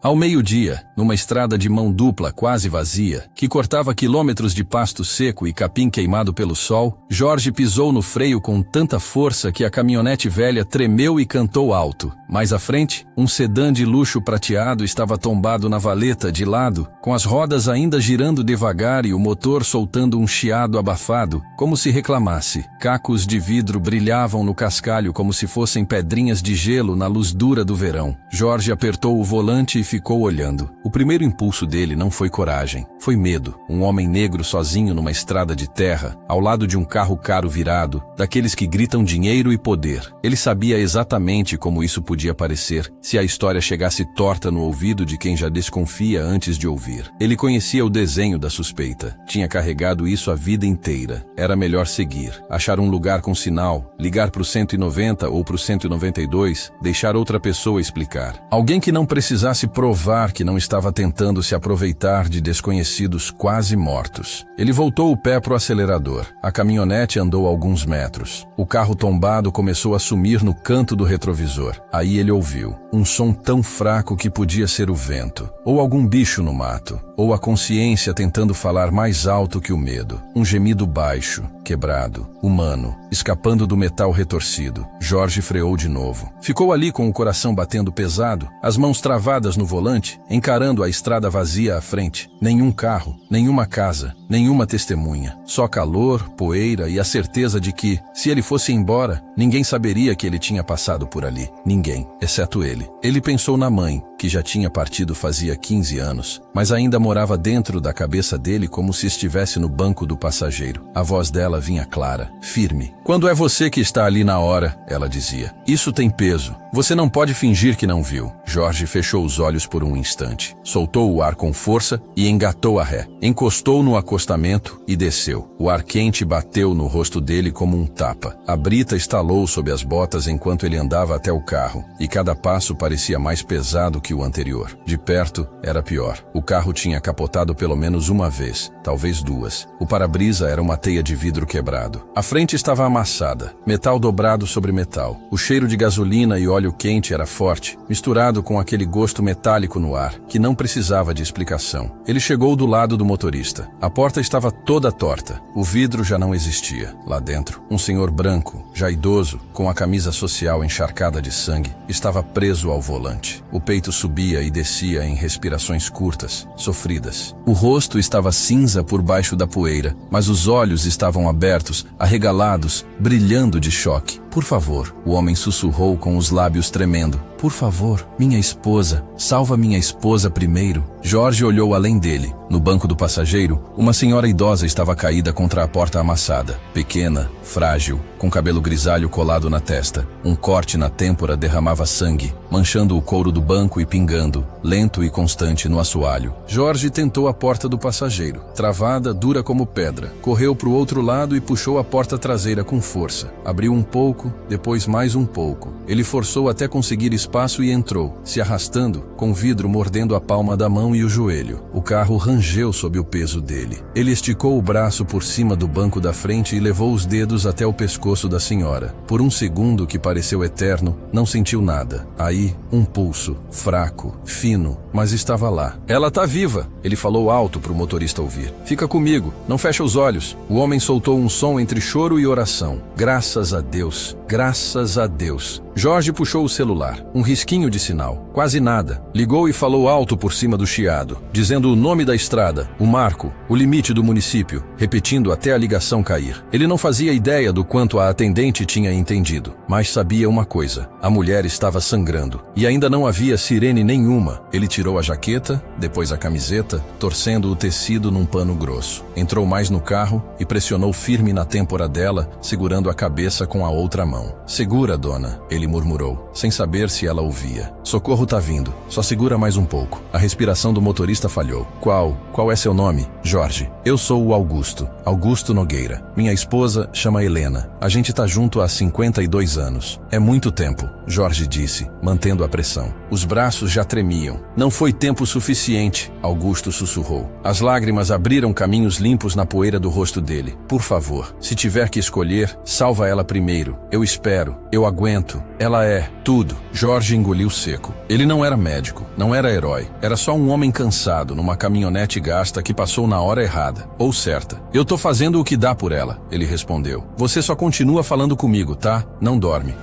Ao meio-dia, numa estrada de mão dupla quase vazia, que cortava quilômetros de pasto seco e capim queimado pelo sol, Jorge pisou no freio com tanta força que a caminhonete velha tremeu e cantou alto. Mais à frente, um sedã de luxo prateado estava tombado na valeta de lado, com as rodas ainda girando devagar e o motor soltando um chiado abafado, como se reclamasse. Cacos de vidro brilhavam no cascalho como se fossem pedrinhas de gelo na luz dura do verão. Jorge apertou o volante e ficou olhando. O primeiro impulso dele não foi coragem, foi medo. Um homem negro sozinho numa estrada de terra, ao lado de um carro caro virado, daqueles que gritam dinheiro e poder. Ele sabia exatamente como isso podia parecer, se a história chegasse torta no ouvido de quem já desconfia antes de ouvir. Ele conhecia o desenho da suspeita. Tinha carregado isso a vida inteira. Era melhor seguir, achar um lugar com sinal, ligar pro 190 ou pro 192, deixar outra pessoa explicar. Alguém que não precisasse provar que não estava tentando se aproveitar de desconhecidos quase mortos. Ele voltou o pé pro acelerador. A caminhonete andou alguns metros. O carro tombado começou a sumir no canto do retrovisor. Aí ele ouviu um som tão fraco que podia ser o vento, ou algum bicho no mato, ou a consciência tentando falar mais alto que o medo. Um gemido baixo, quebrado, humano, escapando do metal retorcido. Jorge freou de novo. Ficou ali com o coração batendo pesado, as mãos travadas no volante, encarando a estrada vazia à frente. Nenhum carro, nenhuma casa, nenhuma testemunha. Só calor, poeira e a certeza de que, se ele fosse embora, ninguém saberia que ele tinha passado por ali. Ninguém, exceto ele. Ele pensou na mãe, que já tinha partido fazia 15 anos, mas ainda morava dentro da cabeça dele como se estivesse no banco do passageiro. A voz dela vinha clara, firme. "Quando é você que está ali na hora", ela dizia. "Isso tem peso. Você não pode fingir que não viu." Jorge fechou os olhos por um instante. Soltou o ar com força e engatou a ré. Encostou no acostamento e desceu. O ar quente bateu no rosto dele como um tapa. A brita estalou sob as botas enquanto ele andava até o carro, e cada passo parecia mais pesado que o anterior. De perto, era pior. O carro tinha capotado pelo menos uma vez, talvez duas. O para-brisa era uma teia de vidro quebrado. A frente estava amassada, metal dobrado sobre metal. O cheiro de gasolina e óleo quente era forte, misturado com aquele gosto metálico no ar, que não precisava de explicação. Ele chegou do lado do motorista. A porta estava toda torta. O vidro já não existia. Lá dentro, um senhor branco, já idoso, com a camisa social encharcada de sangue, estava preso ao volante. O peito subia e descia em respirações curtas, sofridas. O rosto estava cinza por baixo da poeira, mas os olhos estavam abertos, arregalados, brilhando de choque. "Por favor", o homem sussurrou com os lábios tremendo. "Por favor, minha esposa, salva minha esposa primeiro." Jorge olhou além dele. No banco do passageiro, uma senhora idosa estava caída contra a porta amassada. Pequena, frágil, com cabelo grisalho colado na testa. Um corte na têmpora derramava sangue, manchando o couro do banco e pingando, lento e constante no assoalho. Jorge tentou a porta do passageiro. Travada, dura como pedra. Correu para o outro lado e puxou a porta traseira com força. Abriu um pouco, depois mais um pouco. Ele forçou até conseguir espaço e entrou, se arrastando, com o vidro mordendo a palma da mão e o joelho. O carro rangeu sob o peso dele. Ele esticou o braço por cima do banco da frente e levou os dedos até o pescoço da senhora. Por um segundo que pareceu eterno, não sentiu nada. Aí, um pulso, fraco, fino, mas estava lá. "Ela tá viva", ele falou alto para o motorista ouvir. "Fica comigo, não fecha os olhos." O homem soltou um som entre choro e oração. "Graças a Deus, graças a Deus." Jorge puxou o celular. Um risquinho de sinal. Quase nada. Ligou e falou alto por cima do chiado, dizendo o nome da estrada, o marco, o limite do município, repetindo até a ligação cair. Ele não fazia ideia do quanto a atendente tinha entendido, mas sabia uma coisa. A mulher estava sangrando. E ainda não havia sirene nenhuma. Ele tirou a jaqueta, depois a camiseta, torcendo o tecido num pano grosso. Entrou mais no carro e pressionou firme na têmpora dela, segurando a cabeça com a outra mão. "Segura, dona", ele murmurou, sem saber se ela ouvia. "Socorro tá vindo, só segura mais um pouco." A respiração do motorista falhou. Qual é seu nome?" Jorge, eu sou o Augusto, Augusto Nogueira. Minha esposa chama Helena. A gente tá junto há 52 anos. É muito tempo, Jorge disse, mantendo a pressão. Os braços já tremiam. Não foi tempo suficiente, Augusto sussurrou. As lágrimas abriram caminhos limpos na poeira do rosto dele. Por favor, se tiver que escolher, salva ela primeiro. Eu espero, eu aguento. Ela é tudo. Jorge engoliu seco. Ele não era médico, não era herói. Era só um homem cansado numa caminhonete gasta que passou na hora errada, ou certa. Eu tô fazendo o que dá por ela, ele respondeu. Você só continua falando comigo, tá? Não dorme.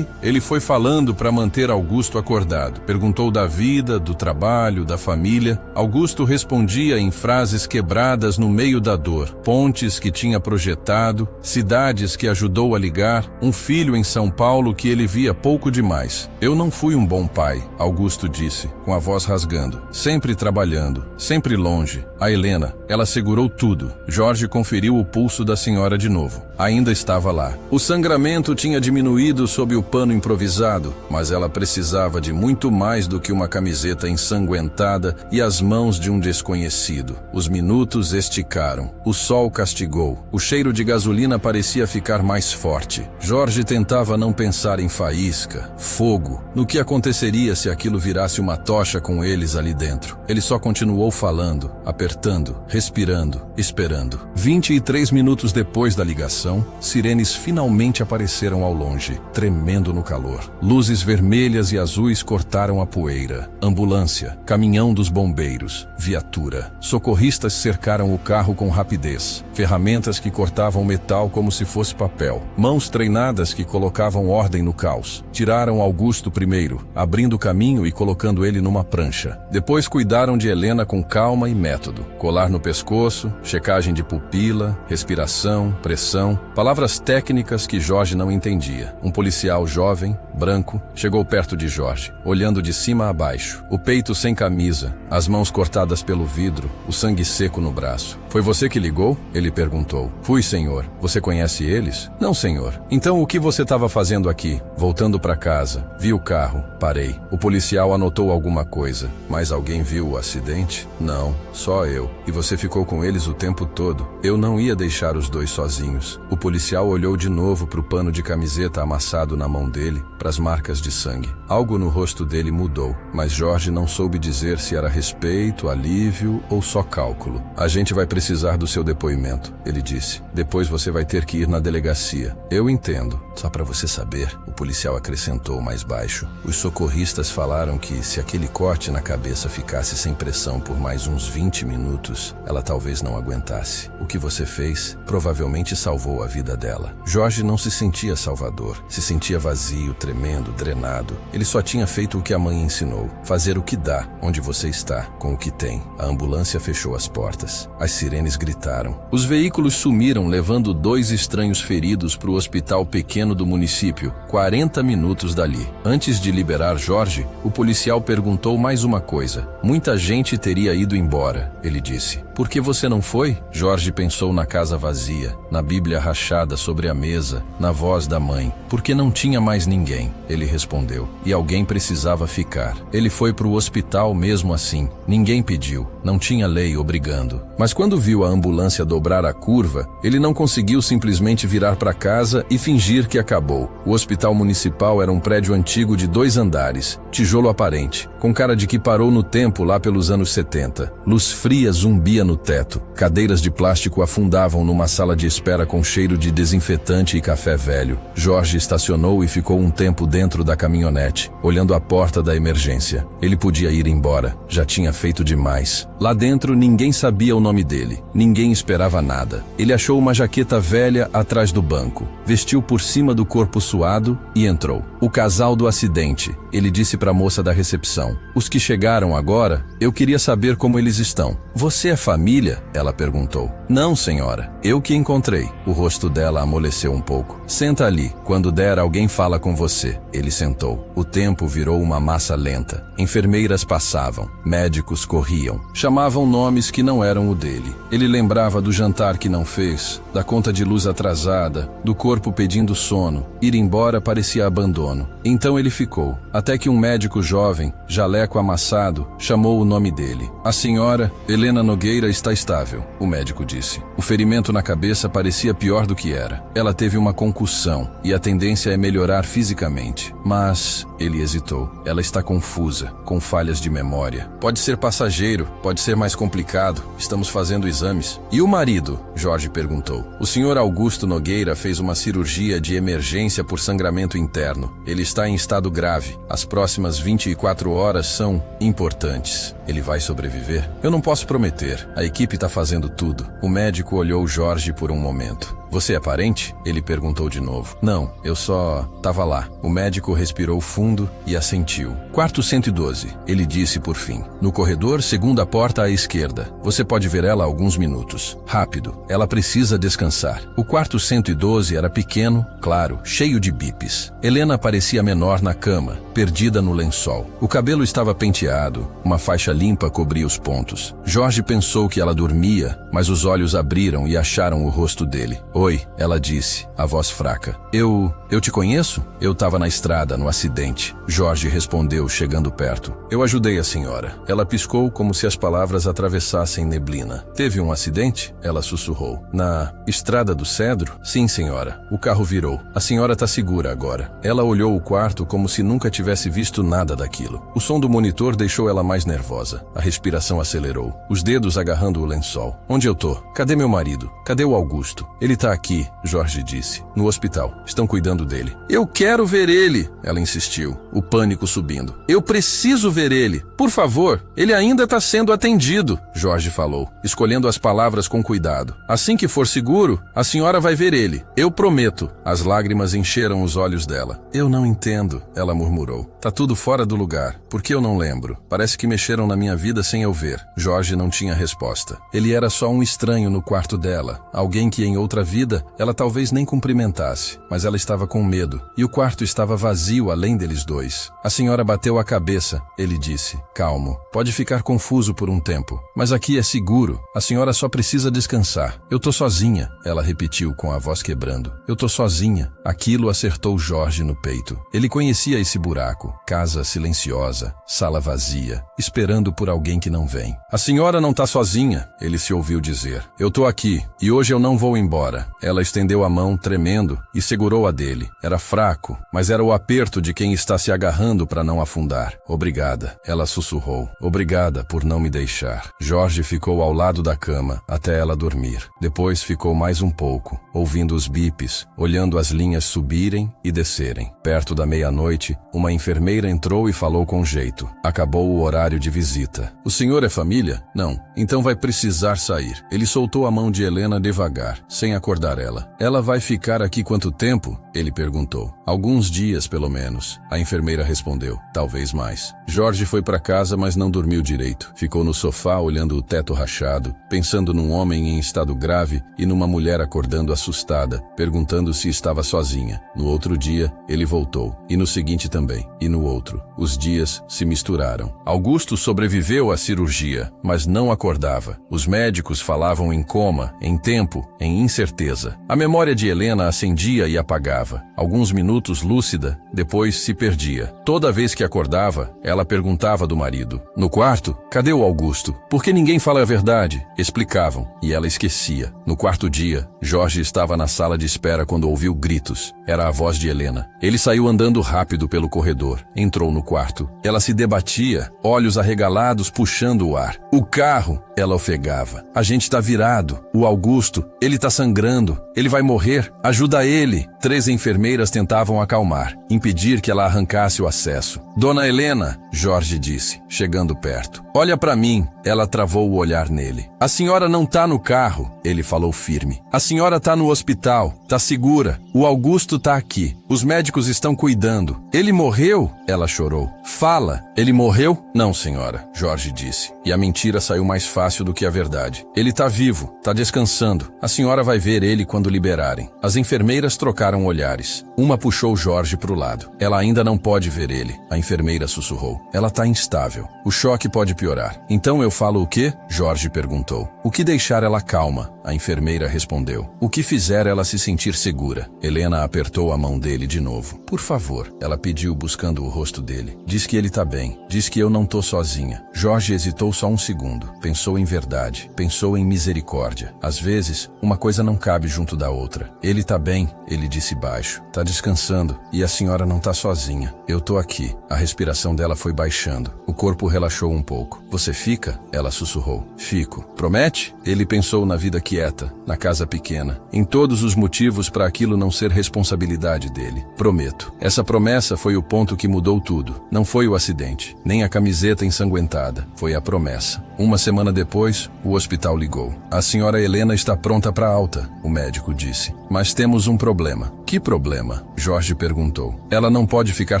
Ele foi falando para manter Augusto acordado. Perguntou da vida, do trabalho, da família. Augusto respondia em frases quebradas no meio da dor. Pontes que tinha projetado, cidades que ajudou a ligar, um filho em São Paulo que ele via pouco demais. Eu não fui um bom pai, Augusto disse, com a voz rasgando. Sempre trabalhando, sempre longe. A Helena, ela segurou tudo. Jorge conferiu o pulso da senhora de novo. Ainda estava lá. O sangramento tinha diminuído sob o pano improvisado, mas ela precisava de muito mais do que uma camiseta ensanguentada e as mãos de um desconhecido. Os minutos esticaram. O sol castigou. O cheiro de gasolina parecia ficar mais forte. Jorge tentava não pensar em faísca, fogo, no que aconteceria se aquilo virasse uma tocha com eles ali dentro. Ele só continuou falando, apertando, respirando, esperando. 23 minutos depois da ligação, sirenes finalmente apareceram ao longe, tremendo no calor. Luzes vermelhas e azuis cortaram a poeira. Ambulância, caminhão dos bombeiros, viatura. Socorristas cercaram o carro com rapidez. Ferramentas que cortavam metal como se fosse papel. Mãos treinadas que colocavam ordem no caos. Tiraram Augusto primeiro, abrindo caminho e colocando ele numa prancha. Depois cuidaram de Helena com calma e método. Colar no pescoço, checagem de pupila, respiração, pressão, palavras técnicas que Jorge não entendia. Um policial jovem, branco, chegou perto de Jorge, olhando de cima a baixo. O peito sem camisa, as mãos cortadas pelo vidro, o sangue seco no braço. Foi você que ligou? Ele perguntou. Fui, senhor. Você conhece eles? Não, senhor. Então o que você estava fazendo aqui? Voltando para casa. Vi o carro. Parei. O policial anotou alguma coisa. Mas alguém viu o acidente? Não, só eu. E você ficou com eles o tempo todo. Eu não ia deixar os dois sozinhos. O policial olhou de novo para o pano de camiseta amassado na mão dele, para as marcas de sangue. Algo no rosto dele mudou, mas Jorge não soube dizer se era respeito, alívio ou só cálculo. A gente vai precisar do seu depoimento, ele disse. Depois você vai ter que ir na delegacia. Eu entendo. Só para você saber, o policial acrescentou mais baixo. Os socorristas falaram que se aquele corte na cabeça ficasse sem pressão por mais uns 20 minutos, ela talvez não aguentasse. O que você fez provavelmente salvou a vida dela. Jorge não se sentia salvador. Se sentia vazio, tremendo, drenado. Ele só tinha feito o que a mãe ensinou. Fazer o que dá, onde você está, com o que tem. A ambulância fechou as portas. As sirenes gritaram. Os veículos sumiram, levando 2 estranhos feridos para o hospital pequeno do município, 40 minutos dali. Antes de liberar Jorge, o policial perguntou mais uma coisa. Muita gente teria ido embora, ele disse. Por que você não foi? Jorge pensou na casa vazia, na Bíblia rachada sobre a mesa, na voz da mãe. Porque não tinha mais ninguém, ele respondeu. E alguém precisava ficar. Ele foi para o hospital mesmo assim. Ninguém pediu. Não tinha lei obrigando. Mas quando viu a ambulância dobrar a curva, ele não conseguiu simplesmente virar para casa e fingir que acabou. O hospital municipal era um prédio antigo de 2 andares, tijolo aparente, com cara de que parou no tempo lá pelos anos 70. Luz fria zumbia no teto. Cadeiras de plástico afundavam numa sala de espera com cheiro de desinfetante e café velho. Jorge estacionou e ficou um tempo dentro da caminhonete, olhando a porta da emergência. Ele podia ir embora, já tinha feito demais. Lá dentro ninguém sabia o nome dele, ninguém esperava nada. Ele achou uma jaqueta velha atrás do banco, vestiu por cima do corpo suado e entrou. O casal do acidente, ele disse para a moça da recepção. Os que chegaram agora, eu queria saber como eles estão. Você é família? Ela perguntou. Não, senhora. Eu que encontrei. O rosto dela amoleceu um pouco. Senta ali. Quando der, alguém fala com você. Ele sentou. O tempo virou uma massa lenta. Enfermeiras passavam. Médicos corriam. Chamavam nomes que não eram o dele. Ele lembrava do jantar que não fez, da conta de luz atrasada, do corpo pedindo sono. Ir embora parecia abandono. Então ele ficou, até que um médico jovem, jaleco amassado, chamou o nome dele. A senhora Helena Nogueira está estável, o médico disse. O ferimento na cabeça parecia pior do que era. Ela teve uma concussão e a tendência é melhorar fisicamente. Mas, ele hesitou, ela está confusa, com falhas de memória. Pode ser passageiro, pode ser mais complicado. Estamos fazendo exames. E o marido? Jorge perguntou. O senhor Augusto Nogueira fez uma cirurgia de emergência por sangramento interno. Ele está em estado grave. As próximas 24 horas são importantes. Ele vai sobreviver? Eu não posso prometer. A equipe está fazendo tudo. O médico olhou Jorge por um momento. Você é parente? Ele perguntou de novo. Não, eu só tava lá. O médico respirou fundo e assentiu. Quarto 112, ele disse por fim. No corredor, segunda porta à esquerda. Você pode ver ela há alguns minutos. Rápido, ela precisa descansar. O quarto 112 era pequeno, claro, cheio de bipes. Helena parecia menor na cama, perdida no lençol. O cabelo estava penteado, uma faixa limpa cobria os pontos. Jorge pensou que ela dormia, mas os olhos abriram e acharam o rosto dele. Oi, ela disse, a voz fraca. Eu te conheço? Eu estava na estrada, no acidente. Jorge respondeu, chegando perto. Eu ajudei a senhora. Ela piscou como se as palavras atravessassem neblina. Teve um acidente? Ela sussurrou. Na estrada do Cedro? Sim, senhora. O carro virou. A senhora está segura agora. Ela olhou o quarto como se nunca tivesse visto nada daquilo. O som do monitor deixou ela mais nervosa. A respiração acelerou. Os dedos agarrando o lençol. Onde eu tô? Cadê meu marido? Cadê o Augusto? Ele tá aqui, Jorge disse. No hospital. Estão cuidando dele. Eu quero ver ele, ela insistiu, o pânico subindo. Eu preciso ver ele. Por favor, ele ainda está sendo atendido, Jorge falou, escolhendo as palavras com cuidado. Assim que for seguro, a senhora vai ver ele. Eu prometo. As lágrimas encheram os olhos dela. Eu não entendo, ela murmurou. Tá tudo fora do lugar. Por que eu não lembro? Parece que mexeram na minha vida sem eu ver. Jorge não tinha resposta. Ele era só um estranho no quarto dela. Alguém que em outra vida ela talvez nem cumprimentasse. Mas ela estava com medo. E o quarto estava vazio além deles dois. A senhora bateu a cabeça, ele disse. Calmo. Pode ficar confuso por um tempo. Mas aqui é seguro. A senhora só precisa descansar. Eu tô sozinha, ela repetiu com a voz quebrando. Eu tô sozinha. Aquilo acertou Jorge no peito. Ele conhecia esse buraco. Casa silenciosa, sala vazia, esperando por alguém que não vem. A senhora não tá sozinha, ele se ouviu dizer. Eu tô aqui, e hoje eu não vou embora. Ela estendeu a mão, tremendo, e segurou a dele. Era fraco, mas era o aperto de quem está se agarrando para não afundar. Obrigada, ela sussurrou. Obrigada por não me deixar. Jorge ficou ao lado da cama, até ela dormir. Depois ficou mais um pouco, ouvindo os bipes, olhando as linhas subirem e descerem. Perto da meia-noite, uma enfermeira entrou e falou com jeito. Acabou o horário de visita. O senhor é família? Não. Então vai precisar sair. Ele soltou a mão de Helena devagar, sem acordar ela. Ela vai ficar aqui quanto tempo? Ele perguntou. Alguns dias, pelo menos. A enfermeira respondeu. Talvez mais. Jorge foi para casa, mas não dormiu direito. Ficou no sofá olhando o teto rachado, pensando num homem em estado grave e numa mulher acordando assustada, perguntando se estava sozinha. No outro dia, ele voltou. E no seguinte também. E no outro. Os dias se misturaram. Augusto sobreviveu à cirurgia, mas não acordava. Os médicos falavam em coma, em tempo, em incerteza. A memória de Helena acendia e apagava. Alguns minutos lúcida, depois se perdia. Toda vez que acordava, ela perguntava do marido. No quarto, cadê o Augusto? Por que ninguém fala a verdade? Explicavam, e ela esquecia. No quarto dia, Jorge estava na sala de espera quando ouviu gritos. Era a voz de Helena. Ele saiu andando rápido pelo corredor. Entrou no quarto. Ela se debatia, olhos arregalados puxando o ar. O carro! Ela ofegava. A gente tá virado. O Augusto, ele tá sangrando. Ele vai morrer. Ajuda ele. 3 enfermeiras tentavam acalmar, impedir que ela arrancasse o acesso. Dona Helena, Jorge disse, chegando perto. Olha pra mim. Ela travou o olhar nele. A senhora não tá no carro, ele falou firme. A senhora tá no hospital. Tá segura. O Augusto tá aqui. Os médicos estão cuidando. Ele morreu? Ela chorou. Fala. Ele morreu? Não, senhora, Jorge disse. E a mentira saiu mais fácil do que a verdade. Ele tá vivo. Tá descansando. A senhora vai ver ele quando liberarem. As enfermeiras trocaram olhares. Uma puxou Jorge pro lado. Ela ainda não pode ver ele. A enfermeira sussurrou. Ela tá instável. O choque pode piorar. Então eu falo o quê? Jorge perguntou. O que deixar ela calma? A enfermeira respondeu. O que fizer ela se sentir segura. Helena apertou a mão dele de novo. Por favor, ela pediu buscando o rosto dele. Diz que ele tá bem. Diz que eu não tô sozinha. Jorge hesitou só um segundo. Pensou em verdade. Pensou em misericórdia. Às vezes, uma coisa não cabe junto da outra. Ele tá bem, ele disse baixo. Tá descansando. E a senhora não tá sozinha. Eu tô aqui. A respiração dela foi baixando. O corpo relaxou um pouco. Você fica? Ela sussurrou. Fico. Promete? Ele pensou na vida quieta, na casa pequena, em todos os motivos para aquilo não ser responsabilidade dele. Prometo. Essa promessa foi o ponto que mudou tudo. Não foi o acidente, nem a camiseta ensanguentada. Foi a promessa. Uma semana depois, o hospital ligou. A senhora Helena está pronta para alta, o médico disse. Mas temos um problema. Que problema? Jorge perguntou. Ela não pode ficar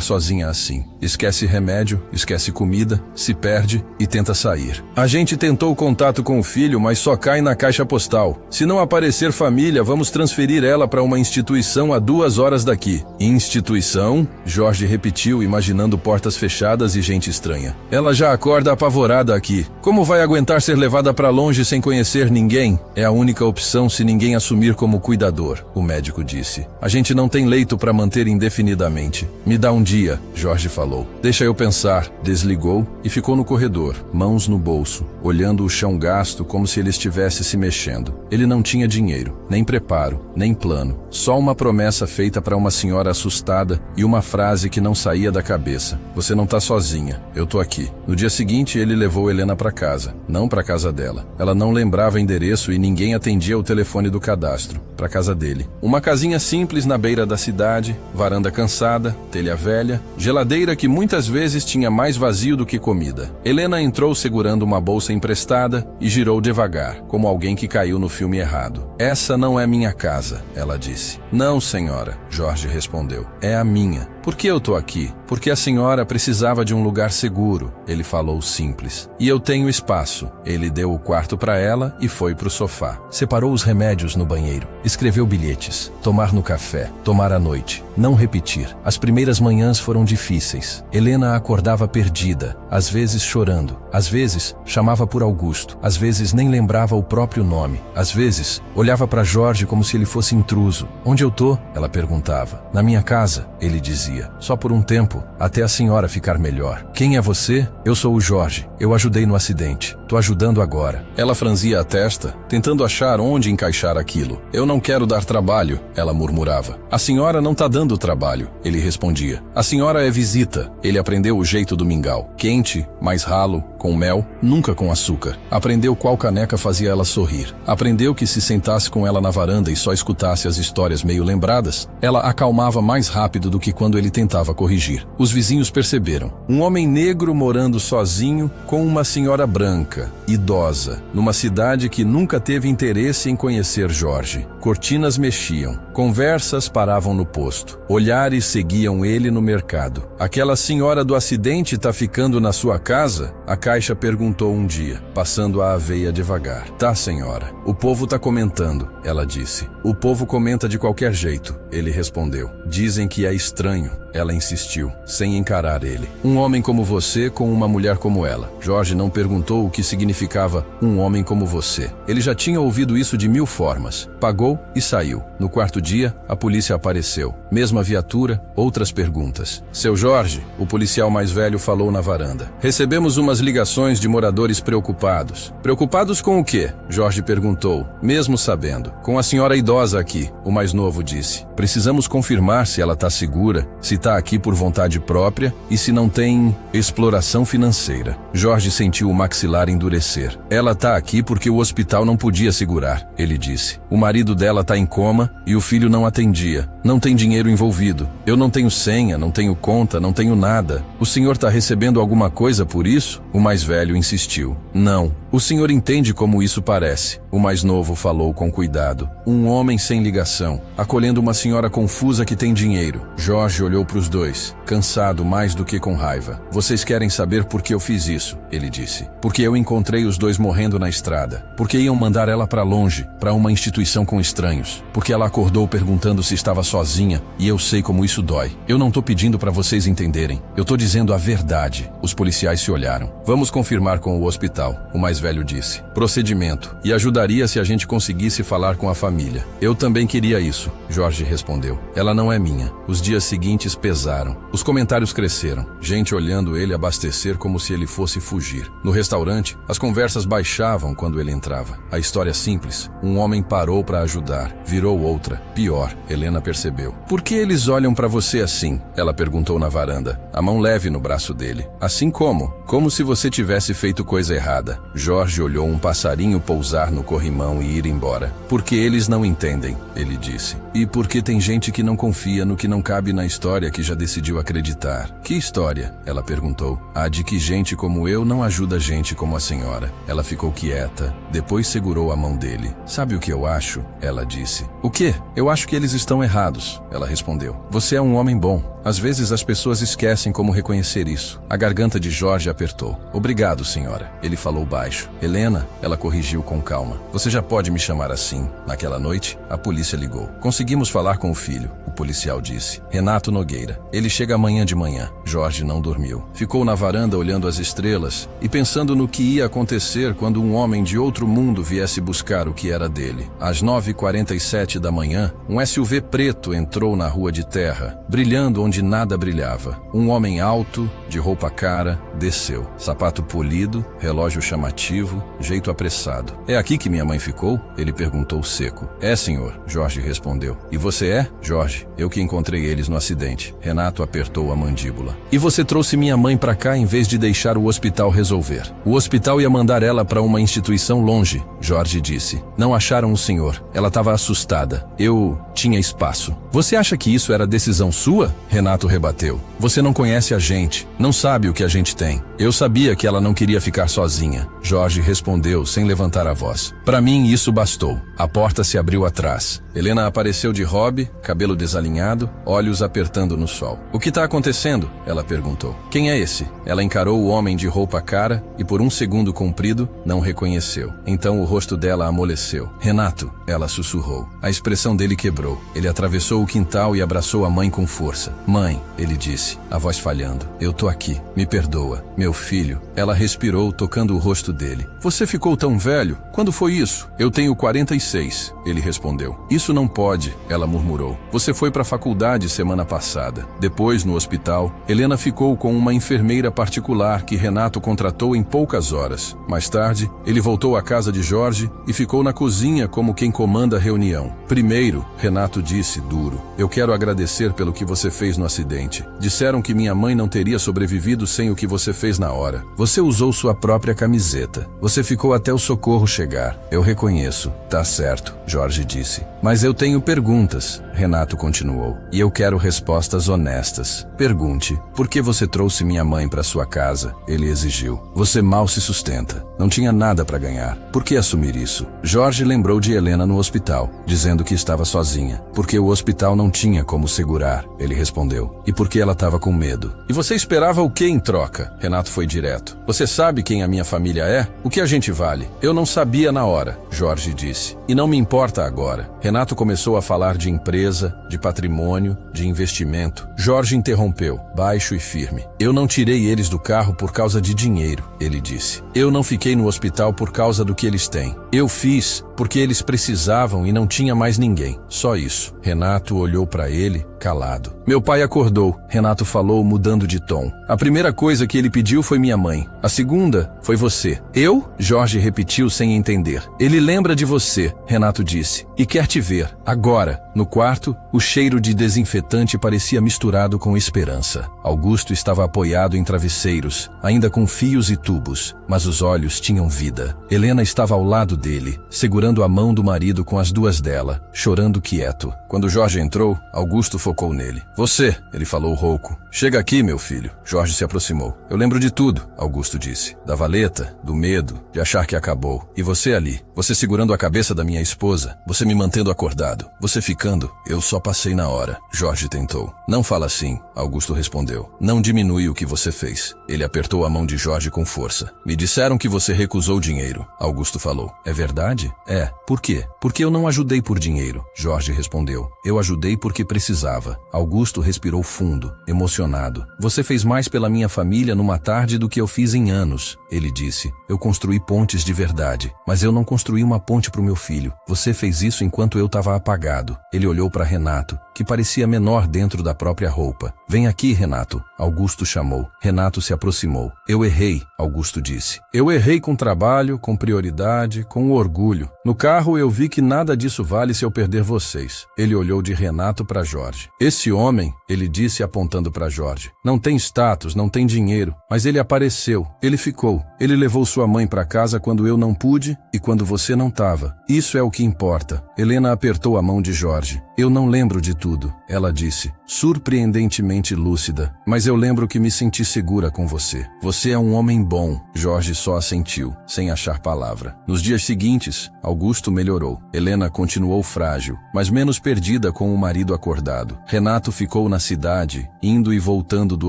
sozinha assim. Esquece remédio, esquece comida, se perde e tenta sair. A gente tentou contato com o filho, mas só cai na caixa postal. Se não aparecer família, vamos transferir ela para uma instituição a 2 horas daqui. Instituição? Jorge repetiu, imaginando portas fechadas e gente estranha. Ela já acorda apavorada aqui. Como vai aguentar ser levada para longe sem conhecer ninguém? É a única opção se ninguém assumir como cuidador, o médico disse. A gente não tem leito para manter indefinidamente. Me dá um dia, Jorge falou. Deixa eu pensar. Desligou e ficou no corredor, mãos no bolso, olhando o chão gasto como se ele estivesse se mexendo. Ele não tinha dinheiro, nem preparo, nem plano. Só uma promessa feita para uma senhora assustada e uma frase que não saía da cabeça. Você não tá sozinha, eu tô aqui. No dia seguinte, ele levou Helena para casa, não para casa dela. Ela não lembrava endereço e ninguém atendia o telefone do cadastro. Para casa dele. Uma casinha simples na beira da cidade, varanda cansada, telha velha, geladeira que muitas vezes tinha mais vazio do que comida. Helena entrou segurando uma bolsa emprestada e girou devagar, como alguém que caiu no filme errado. Essa não é minha casa, ela disse. Não, senhora, Jorge respondeu. É a minha. Por que eu tô aqui? Porque a senhora precisava de um lugar seguro, ele falou simples. E eu tenho espaço. Ele deu o quarto para ela e foi pro sofá. Separou os remédios no banheiro. Escreveu bilhetes. Tomar no café. Tomar à noite. Não repetir. As primeiras manhãs foram difíceis. Helena acordava perdida, às vezes chorando. Às vezes chamava por Augusto. Às vezes nem lembrava o próprio nome. Às vezes olhava para Jorge como se ele fosse intruso. Onde eu tô? Ela perguntava. Na minha casa, ele dizia. Só por um tempo, até a senhora ficar melhor. Quem é você? Eu sou o Jorge. Eu ajudei no acidente. Tô ajudando agora. Ela franzia a testa, tentando achar onde encaixar aquilo. Eu não quero dar trabalho, ela murmurava. A senhora não tá dando trabalho, ele respondia. A senhora é visita. Ele aprendeu o jeito do mingau. Quente, mais ralo, com mel, nunca com açúcar. Aprendeu qual caneca fazia ela sorrir. Aprendeu que se sentasse com ela na varanda e só escutasse as histórias meio lembradas, ela acalmava mais rápido do que quando ele tentava corrigir. Os vizinhos perceberam. Um homem negro morando sozinho com uma senhora branca, idosa, numa cidade que nunca teve interesse em conhecer Jorge. Cortinas mexiam. Conversas paravam no posto. Olhares seguiam ele no mercado. Aquela senhora do acidente tá ficando na sua casa? A caixa perguntou um dia, passando a aveia devagar. Tá, senhora. O povo tá comentando, ela disse. O povo comenta de qualquer jeito, ele respondeu. Dizem que é estranho. Ela insistiu, sem encarar ele. Um homem como você com uma mulher como ela. Jorge não perguntou o que significava um homem como você. Ele já tinha ouvido isso de 1000 formas. Pagou e saiu. No quarto dia, a polícia apareceu. Mesma viatura, outras perguntas. Seu Jorge, o policial mais velho falou na varanda. Recebemos umas ligações de moradores preocupados. Preocupados com o quê? Jorge perguntou, mesmo sabendo. Com a senhora idosa aqui, o mais novo disse. Precisamos confirmar se ela tá segura, se tá aqui por vontade própria e se não tem exploração financeira. Jorge sentiu o maxilar endurecer. Ela tá aqui porque o hospital não podia segurar, ele disse. O marido dela tá em coma e o filho filho não atendia. Não tem dinheiro envolvido. Eu não tenho senha, não tenho conta, não tenho nada. O senhor está recebendo alguma coisa por isso? O mais velho insistiu. Não. O senhor entende como isso parece. O mais novo falou com cuidado. Um homem sem ligação, acolhendo uma senhora confusa que tem dinheiro. Jorge olhou para os dois, cansado mais do que com raiva. Vocês querem saber por que eu fiz isso? Ele disse. Porque eu encontrei os dois morrendo na estrada. Porque iam mandar ela para longe, para uma instituição com estranhos. Porque ela acordou perguntando se estava sozinha, e eu sei como isso dói. Eu não tô pedindo para vocês entenderem. Eu tô dizendo a verdade. Os policiais se olharam. Vamos confirmar com o hospital, o mais velho disse. Procedimento. E ajudaria se a gente conseguisse falar com a família. Eu também queria isso, Jorge respondeu. Ela não é minha. Os dias seguintes pesaram. Os comentários cresceram. Gente olhando ele abastecer como se ele fosse fugir. No restaurante, as conversas baixavam quando ele entrava. A história simples. Um homem parou para ajudar. Virou outra. Pior, Helena percebeu. Por que eles olham para você assim? Ela perguntou na varanda. A mão leve no braço dele. Assim como? Como se você tivesse feito coisa errada. Jorge olhou um passarinho pousar no corrimão e ir embora. Porque eles não entendem, ele disse. E porque tem gente que não confia no que não cabe na história que já decidiu acreditar. Que história? Ela perguntou. A de que gente como eu não ajuda gente como a senhora. Ela ficou quieta, depois segurou a mão dele. Sabe o que eu acho? Ela disse. O quê? Eu acho que eles estão errados, ela respondeu. Você é um homem bom. Às vezes as pessoas esquecem como reconhecer isso. A garganta de Jorge apertou. Obrigado, senhora. Ele falou baixo. Helena, ela corrigiu com calma. Você já pode me chamar assim. Naquela noite, a polícia ligou. Conseguimos falar com o filho, o policial disse. Renato Nogueira. Ele chega amanhã de manhã. Jorge não dormiu. Ficou na varanda olhando as estrelas e pensando no que ia acontecer quando um homem de outro mundo viesse buscar o que era dele. Às 9h47 da manhã, um SUV preto entrou na rua de terra, brilhando onde nada brilhava. Um homem alto, de roupa cara, desceu. Sapato polido, relógio chamativo, jeito apressado. É aqui que minha mãe ficou? Ele perguntou seco. É, senhor, Jorge respondeu. E você é? Jorge, eu que encontrei eles no acidente. Renato apertou a mandíbula. E você trouxe minha mãe pra cá em vez de deixar o hospital resolver. O hospital ia mandar ela pra uma instituição longe, Jorge disse. Não acharam o senhor. Ela estava assustada. Eu tinha espaço. Você acha que isso era decisão sua? Renato rebateu. Você não conhece a gente, não sabe o que a gente tem. Eu sabia que ela não queria ficar sozinha. Jorge respondeu sem levantar a voz. Para mim isso bastou. A porta se abriu atrás. Helena apareceu de hobby, cabelo desalinhado, olhos apertando no sol. O que está acontecendo? Ela perguntou. Quem é esse? Ela encarou o homem de roupa cara e por um segundo comprido não reconheceu. Então o rosto dela amoleceu. Renato, ela sussurrou. A expressão dele quebrou. Ele atravessou o quintal e abraçou a mãe com força. Mãe, ele disse, a voz falhando. Eu tô aqui. Me perdoa. Meu filho. Ela respirou, tocando o rosto dele. Você ficou tão velho? Quando foi isso? Eu tenho 46, ele respondeu. Isso não pode, ela murmurou. Você foi para a faculdade semana passada. Depois, no hospital, Helena ficou com uma enfermeira particular que Renato contratou em poucas horas. Mais tarde, ele voltou à casa de Jorge e ficou na cozinha como quem comanda a reunião. Primeiro, Renato disse, duro, eu quero agradecer pelo que você fez no acidente. Disseram que minha mãe não teria sobrevivido sem o que você fez na hora. Você usou sua própria camiseta. Você ficou até o socorro chegar. Eu reconheço. Tá certo, Jorge disse. Mas eu tenho perguntas, Renato continuou. E eu quero respostas honestas. Pergunte, por que você trouxe minha mãe para sua casa? Ele exigiu. Você mal se sustenta. Não tinha nada para ganhar. Por que assumir isso? Jorge lembrou de Helena no hospital, dizendo que estava sozinha. Porque o hospital não tinha como segurar, ele respondeu. E porque ela estava com medo. E você esperava o que em troca? Renato foi direto. Você sabe quem a minha família é? O que a gente vale? Eu não sabia na hora, Jorge disse. E não me importa agora. Renato começou a falar de empresa, de patrimônio, de investimento. Jorge interrompeu, baixo e firme. Eu não tirei eles do carro por causa de dinheiro, ele disse. Eu não fiquei no hospital por causa do que eles têm. Eu fiz porque eles precisavam e não tinha mais ninguém. Só isso. Renato olhou para ele, calado. Meu pai acordou, Renato falou, mudando de tom. A primeira coisa que ele pediu foi minha mãe. A segunda foi você. Eu? Jorge repetiu sem entender. Ele lembra de você, Renato disse, e quer te ver. Agora. No quarto, o cheiro de desinfetante parecia misturado com esperança. Augusto estava apoiado em travesseiros, ainda com fios e tubos, mas os olhos tinham vida. Helena estava ao lado dele, segurando a mão do marido com as duas dela, chorando quieto. Quando Jorge entrou, Augusto focou nele. Você, ele falou rouco. Chega aqui, meu filho. Jorge se aproximou. Eu lembro de tudo, Augusto disse. Da valeta, do medo, de achar que acabou. E você ali, você segurando a cabeça da minha esposa, você me mantendo acordado, você ficando. Eu só passei na hora. Jorge tentou. Não fala assim, Augusto respondeu. Não diminui o que você fez. Ele apertou a mão de Jorge com força. Me disseram que você recusou dinheiro, Augusto falou. É verdade? É. Por quê? Porque eu não ajudei por dinheiro, Jorge respondeu. Eu ajudei porque precisava. Augusto respirou fundo, emocionado. Você fez mais pela minha família numa tarde do que eu fiz em anos, ele disse. Eu construí pontes de verdade, mas eu não construí uma ponte para o meu filho. Você fez isso enquanto eu estava apagado. Ele olhou para Renato, que parecia menor dentro da própria roupa. Vem aqui, Renato, Augusto chamou. Renato se aproximou. Eu errei, Augusto disse. Eu errei com trabalho, com prioridade, com orgulho. No carro eu vi que nada disso vale se eu perder vocês. Ele olhou de Renato para Jorge. Esse homem, ele disse apontando para Jorge, não tem status, não tem dinheiro, mas ele apareceu, ele ficou. Ele levou sua mãe para casa quando eu não pude e quando você não estava. Isso é o que importa. Helena apertou a mão de Jorge. Eu não lembro de tudo, ela disse, surpreendentemente lúcida, mas eu lembro que me senti segura com você. Você é um homem bom. Jorge só assentiu, sem achar palavra. Nos dias seguintes, Augusto melhorou. Helena continuou frágil, mas menos perdida com o marido acordado. Renato ficou na cidade, indo e voltando do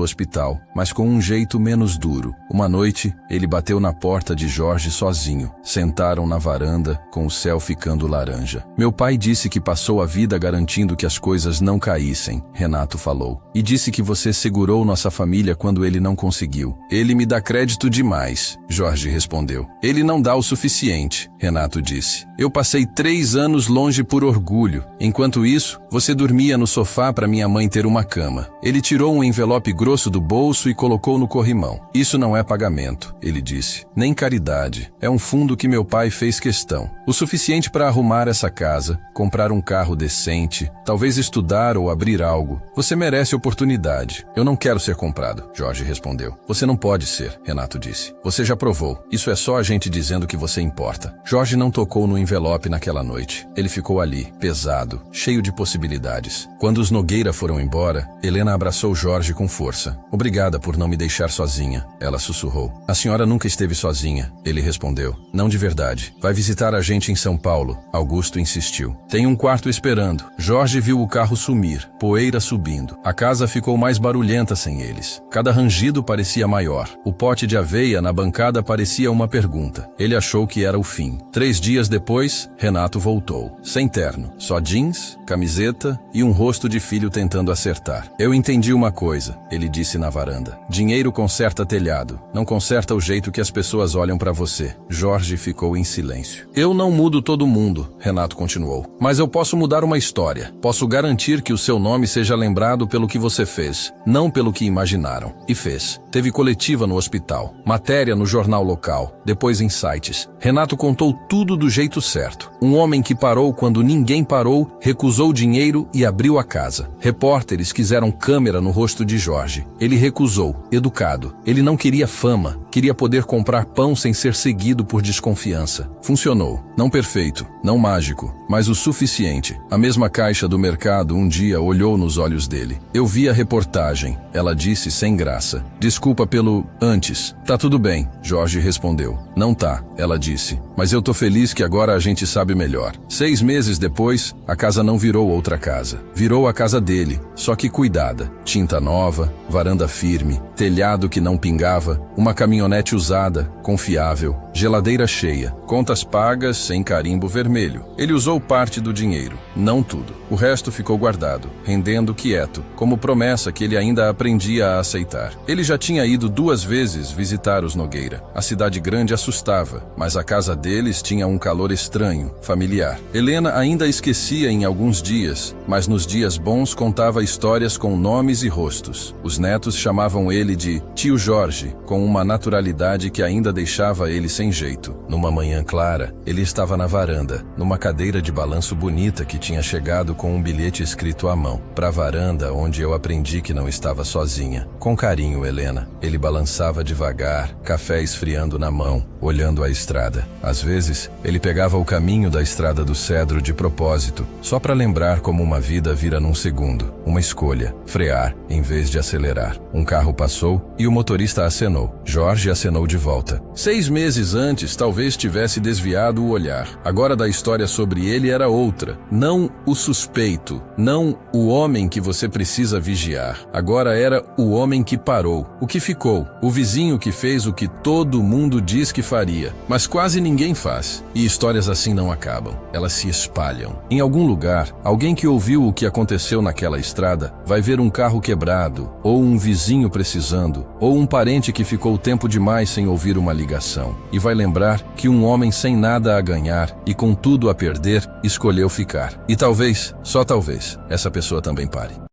hospital, mas com um jeito menos duro. Uma noite, ele bateu na porta de Jorge sozinho. Sentaram na varanda, com o céu ficando laranja. Meu pai disse que passou a vida garantindo que as coisas não caíssem, Renato falou. E disse que você segurou nossa família quando ele não conseguiu. Ele me dá crédito demais, Jorge respondeu. Ele não dá o suficiente, Renato disse. Eu passei 3 anos longe por orgulho. Enquanto isso, você dormia no sofá para minha mãe ter uma cama. Ele tirou um envelope grosso do bolso e colocou no corrimão. Isso não é pagamento, ele disse. Nem caridade. É um fundo que meu pai fez questão. O suficiente para arrumar essa casa, comprar um carro decente, talvez estudar ou abrir algo. Você merece oportunidade. Eu não quero ser comprado, Jorge respondeu. Você não pode ser, Renato disse. Você já provou. Isso é só a gente dizendo que você importa. Jorge não tocou no envelope naquela noite. Ele ficou ali, pesado, cheio de possibilidades. Quando os Nogueira foram embora, Helena abraçou Jorge com força. Obrigada por não me deixar sozinha, ela sussurrou. A senhora nunca esteve sozinha, ele respondeu. Não de verdade. Vai visitar a gente em São Paulo, Augusto insistiu. Tem um quarto esperando. Jorge viu o carro sumir, poeira subindo. A casa ficou mais barulhenta sem eles. Cada rangido parecia maior. O pote de aveia na bancada parecia uma pergunta. Ele achou que era o fim. 3 dias depois, Renato voltou. Sem terno, só jeans, camiseta e um rosto de filho tentando acertar. Eu entendi uma coisa, ele disse na varanda. Dinheiro conserta telhado, não conserta o jeito que as pessoas olham para você. Jorge ficou em silêncio. Eu não mudo todo mundo, Renato continuou. Mas eu posso mudar uma história. Posso garantir que o seu nome seja lembrado pelo que você fez, não pelo que imaginaram. E fez. Teve coletiva no hospital, matéria no jornal local, depois em sites. Renato contou tudo do jeito certo. Um homem que parou quando ninguém parou, recusou dinheiro e abriu a casa. Repórteres quiseram câmera no rosto de Jorge. Ele recusou, educado. Ele não queria fama, queria poder comprar pão sem ser seguido por desconfiança. Funcionou. Não perfeito, não mágico, mas o suficiente. A mesma caixa do mercado um dia olhou nos olhos dele. Eu vi a reportagem, ela disse sem graça. Desculpa pelo antes. Tá tudo bem, Jorge respondeu. Não tá, ela disse. Mas eu tô feliz que agora a gente sabe melhor. 6 meses depois, a casa não virou outra casa. Virou a casa dele, só que cuidada. Tinta nova, varanda firme, telhado que não pingava, uma caminhonete usada, confiável, geladeira cheia, contas pagas sem carimbo vermelho. Ele usou parte do dinheiro, não tudo. O resto ficou guardado, rendendo quieto, como promessa que ele ainda aprendia a aceitar. Ele já tinha ido 2 vezes visitar os Nogueira. A cidade grande assustava, mas a casa deles tinha um calor estranho, familiar. Helena ainda esquecia em alguns dias, mas nos dias bons contava histórias com nomes e rostos. Os netos chamavam ele de Tio Jorge, com uma naturalidade que ainda deixava ele sem sem jeito. Numa manhã clara, ele estava na varanda, numa cadeira de balanço bonita que tinha chegado com um bilhete escrito à mão. Pra varanda onde eu aprendi que não estava sozinha. Com carinho, Helena. Ele balançava devagar, café esfriando na mão, olhando a estrada. Às vezes, ele pegava o caminho da estrada do Cedro de propósito, só para lembrar como uma vida vira num segundo. Uma escolha, frear em vez de acelerar. Um carro passou e o motorista acenou. Jorge acenou de volta. 6 meses antes, talvez tivesse desviado o olhar. Agora da história sobre ele era outra. Não o suspeito, não o homem que você precisa vigiar. Agora era o homem que parou. O que ficou? O vizinho que fez o que todo mundo diz que faria, mas quase ninguém faz. E histórias assim não acabam. Elas se espalham. Em algum lugar, alguém que ouviu o que aconteceu naquela estrada vai ver um carro quebrado, ou um vizinho precisando, ou um parente que ficou tempo demais sem ouvir uma ligação. E vai lembrar que um homem sem nada a ganhar e com tudo a perder, escolheu ficar. E talvez, só talvez, essa pessoa também pare.